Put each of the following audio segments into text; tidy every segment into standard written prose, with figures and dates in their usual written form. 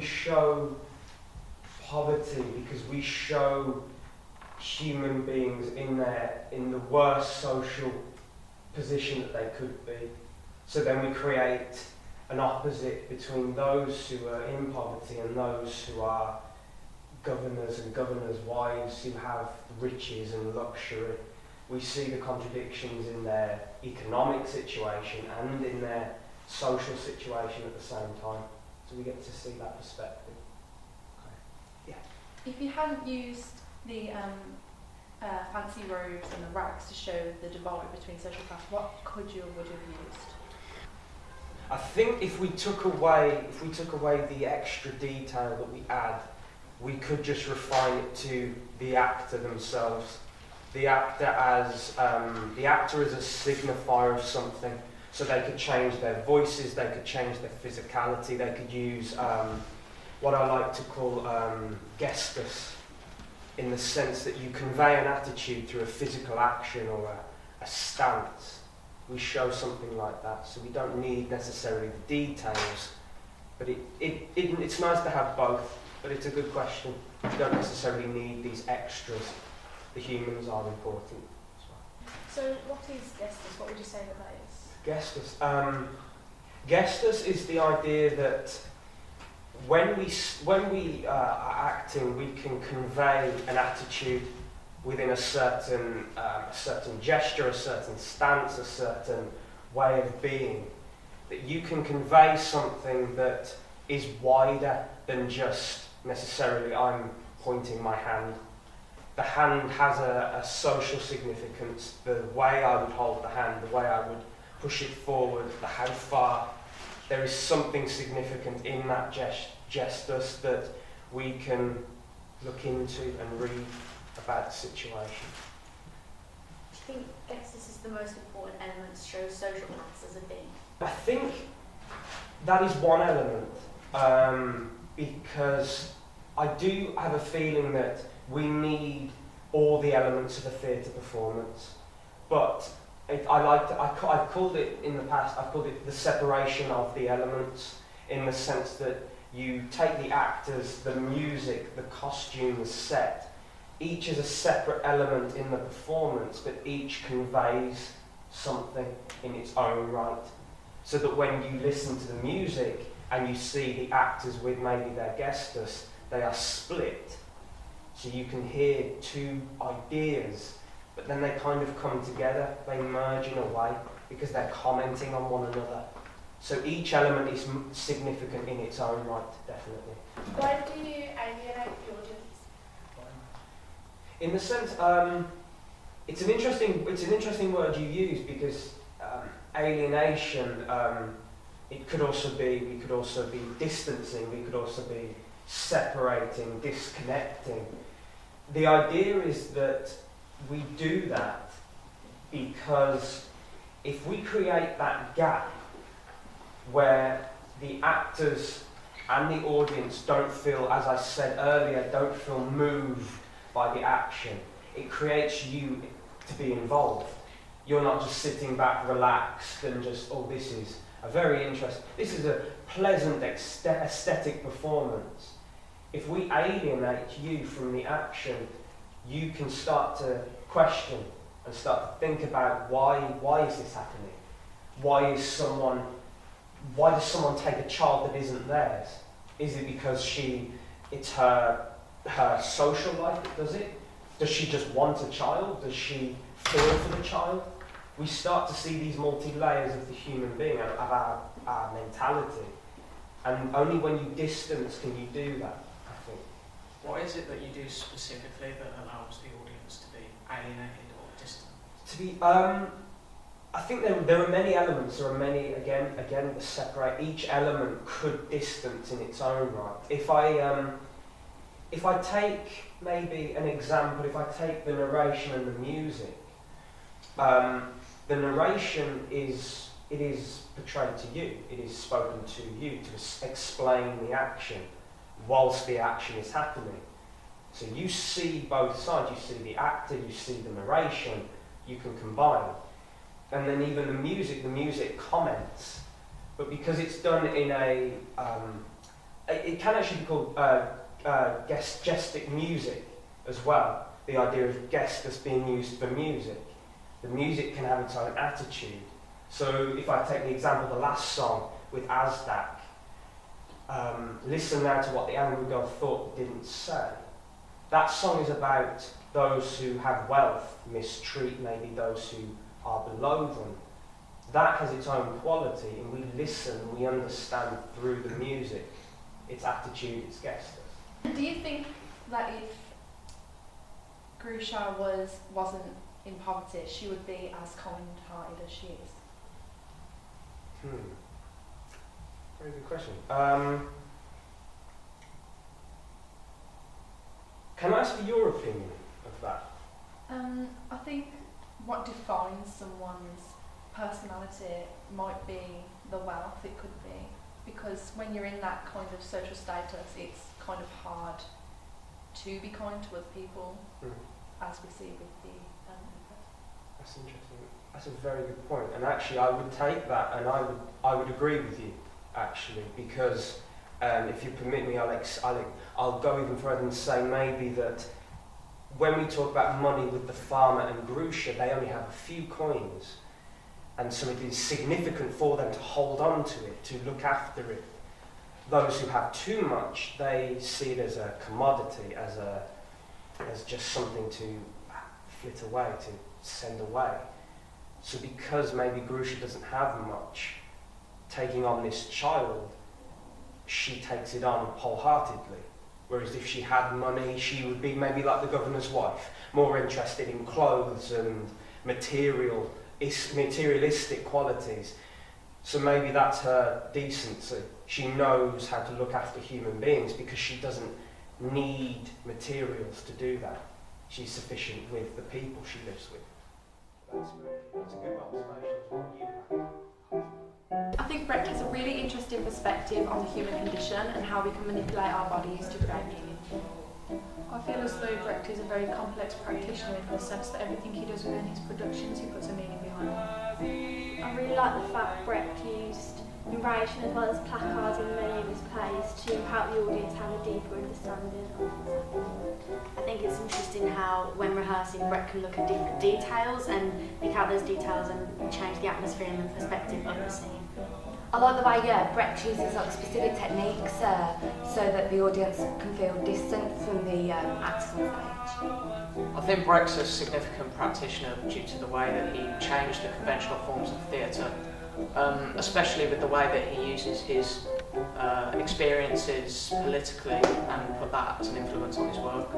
we show poverty because we show human beings in the worst social position that they could be. So then we create an opposite between those who are in poverty and those who are governors and governors' wives who have riches and luxury. We see the contradictions in their economic situation and in their social situation at the same time. So we get to see that perspective. Okay. Yeah. If you hadn't used the fancy robes and the rags to show the divide between social class, what could you or would you have used? I think if we took away the extra detail that we add, we could just refine it to the actor themselves. The actor as a signifier of something. So they could change their voices, they could change their physicality, they could use what I like to call gestus, in the sense that you convey an attitude through a physical action or a stance. We show something like that, so we don't need necessarily the details, but it's nice to have both, but it's a good question. You don't necessarily need these extras. The humans are important as well. So what is gestus? What would you say that is? Gestus. Gestus is the idea that when we are acting, we can convey an attitude within a certain gesture, a certain stance, a certain way of being. That you can convey something that is wider than just necessarily I'm pointing my hand. The hand has a social significance. The way I would hold the hand, the way I would push it forward, how far. There is something significant in that gestus that we can look into and read about the situation. Do you think gestus is the most important element to show social class as a thing? I think that is one element, because I do have a feeling that we need all the elements of a theatre performance, but I've called it in the past, I've called it the separation of the elements, in the sense that you take the actors, the music, the costume, the set, each is a separate element in the performance, but each conveys something in its own right. So that when you listen to the music and you see the actors with maybe their gestus, they are split. So you can hear two ideas, but then they kind of come together, they merge in a way, because they're commenting on one another. So each element is significant in its own right, definitely. Why do you alienate the audience? In the sense, it's an interesting word you use, because alienation, we could also be distancing, we could also be separating, disconnecting. The idea is that we do that because if we create that gap where the actors and the audience don't feel, as I said earlier, don't feel moved by the action, it creates you to be involved. You're not just sitting back relaxed and just, oh, this is a pleasant aesthetic performance. If we alienate you from the action, you can start to question and start to think about why is this happening? Why does someone take a child that isn't theirs? Is it because it's her social life that does it? Does she just want a child? Does she feel for the child? We start to see these multi-layers of the human being, of our mentality. And only when you distance can you do that, I think. What is it that you do specifically that allows the audience to be alienated or distant? I think there are many elements. There are many again that separate. Each element could distance in its own right. If I take maybe an example, if I take the narration and the music, the narration is portrayed to you. It is spoken to you to explain the action whilst the action is happening. So you see both sides. You see the actor, you see the narration. You can combine. And then even the music comments, but because it's done in a it can actually be called gestic music as well. The idea of gestus being used for music. The music can have its own attitude. So if I take the example of the last song with Azdak, listen now to what the angry girl thought but didn't say. That song is about those who have wealth mistreat maybe those who are below them. That has its own quality, and we listen, we understand through the music, its attitude, its gesture. Do you think that if Grusha wasn't in poverty, she would be as kind-hearted as she is? Very good question. Can I ask for your opinion of that? I think what defines someone's personality might be the wealth, it could be. Because when you're in that kind of social status, it's kind of hard to be kind to other people, as we see with the That's interesting. That's a very good point. And actually, I would take that, and I would agree with you, actually, because if you permit me, I'll go even further and say maybe that when we talk about money with the farmer and Grusha, they only have a few coins, and so it is significant for them to hold on to it, to look after it. Those who have too much, they see it as a commodity, as just something to flit away, to send away. So because maybe Grusha doesn't have much, taking on this child, she takes it on wholeheartedly. Whereas if she had money, she would be maybe like the governor's wife, more interested in clothes and materialistic qualities. So maybe that's her decency. She knows how to look after human beings because she doesn't need materials to do that. She's sufficient with the people she lives with. That's a good observation. What you have. I think Brecht has a really interesting perspective on the human condition and how we can manipulate our bodies to create meaning. I feel as though Brecht is a very complex practitioner in the sense that everything he does within his productions, he puts a meaning behind it. I really like the fact Brecht used narration as well as placards in many of his plays to help the audience have a deeper understanding of what's happening. I think it's interesting how, when rehearsing, Brecht can look at different details and pick out those details and change the atmosphere and the perspective of the scene. I like the way Brecht uses specific techniques so that the audience can feel distant from the actors on stage. I think Brecht's a significant practitioner due to the way that he changed the conventional forms of theatre, especially with the way that he uses his experiences politically and put that as an influence on his work.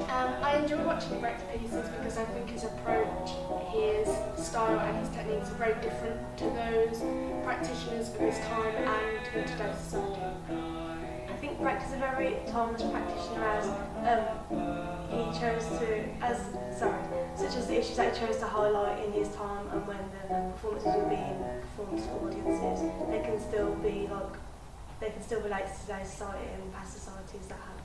I enjoy watching Brecht pieces because I think his approach, his style and his techniques are very different to those practitioners of his time and in today's society. I think Brecht is a very timeless practitioner as he chose to, such as the issues that he chose to highlight in his time and when the performances were being performed to audiences, they can still relate to today's society and past societies that have